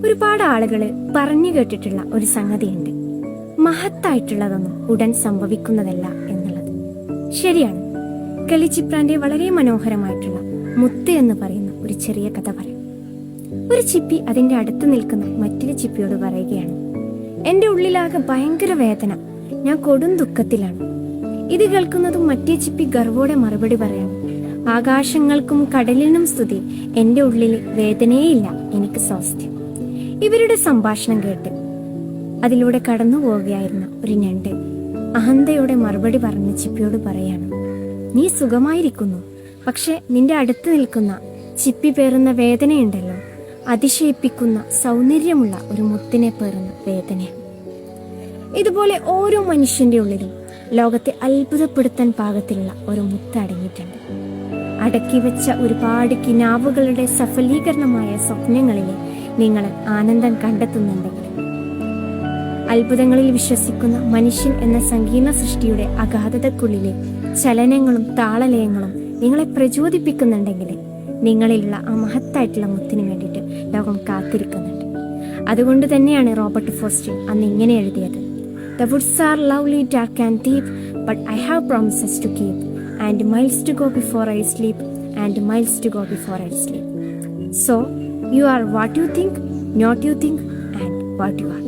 ഒരുപാട് ആളുകൾ പറഞ്ഞു കേട്ടിട്ടുള്ള ഒരു സംഗതിയുണ്ട്, മഹത്തായിട്ടുള്ളതൊന്നും ഉടൻ സംഭവിക്കുന്നതല്ല എന്നുള്ളത്. ശരിയാണ്. കളിച്ചിപ്രാന്റെ വളരെ മനോഹരമായിട്ടുള്ള മുത്ത് എന്ന് പറയുന്ന ഒരു ചെറിയ കഥ പറയും. ഒരു ചിപ്പി അതിന്റെ അടുത്ത് നിൽക്കുന്ന മറ്റൊരു ചിപ്പിയോട് പറയുകയാണ്, എന്റെ ഉള്ളിലാകെ ഭയങ്കര വേദന, ഞാൻ കൊടും ദുഃഖത്തിലാണ്. ഇത് കേൾക്കുന്നതും മറ്റേ ചിപ്പി ഗർവോടെ മറുപടി പറയാണ്, ആകാശങ്ങൾക്കും കടലിനും സ്തുതി, എന്റെ ഉള്ളിൽ വേദനയേയില്ല, എനിക്ക് സ്വാസ്ഥ്യം. ഇവരുടെ സംഭാഷണം കേട്ട് അതിലൂടെ കടന്നു പോവുകയായിരുന്ന ഒരു ഞണ്ട് അഹന്തയോടെ മറുപടി പറഞ്ഞ് ചിപ്പിയോട് പറയാണ്, നീ സുഖമായിരിക്കുന്നു, പക്ഷെ നിന്റെ അടുത്ത് നിൽക്കുന്ന ചിപ്പി പേറുന്ന വേദനയുണ്ടല്ലോ, അതിശയിപ്പിക്കുന്ന സൗന്ദര്യമുള്ള ഒരു മുത്തിനെ പേറുന്ന വേദനയാണ്. ഇതുപോലെ ഓരോ മനുഷ്യന്റെ ഉള്ളിലും ലോകത്തെ അത്ഭുതപ്പെടുത്താൻ പാകത്തിലുള്ള ഒരു മുത്ത് അടങ്ങിയിട്ടുണ്ട്. അടക്കി വെച്ച ഒരുപാട് കിനാവുകളുടെ സഫലീകരണമായ സ്വപ്നങ്ങളിലെ നിങ്ങൾ ആനന്ദം കണ്ടെത്തുന്നുണ്ടെങ്കിൽ, അത്ഭുതങ്ങളിൽ വിശ്വസിക്കുന്ന മനുഷ്യൻ എന്ന സങ്കീർണ സൃഷ്ടിയുടെ അഗാധതക്കുള്ളിലെ ചലനങ്ങളും താളലയങ്ങളും നിങ്ങളെ പ്രചോദിപ്പിക്കുന്നുണ്ടെങ്കിൽ, നിങ്ങളിലുള്ള ആ മഹത്തായിട്ടുള്ള മുത്തിന് വേണ്ടിയിട്ട് ലോകം കാത്തിരിക്കുന്നുണ്ട്. അതുകൊണ്ട് തന്നെയാണ് റോബർട്ട് ഫോസ്റ്റർ അന്ന് ഇങ്ങനെ എഴുതിയത്, The woods are lovely, dark and deep, but I have promises to keep, and miles to go before I sleep, and miles to go before I sleep. So, you are what you think, not you think, and what you are.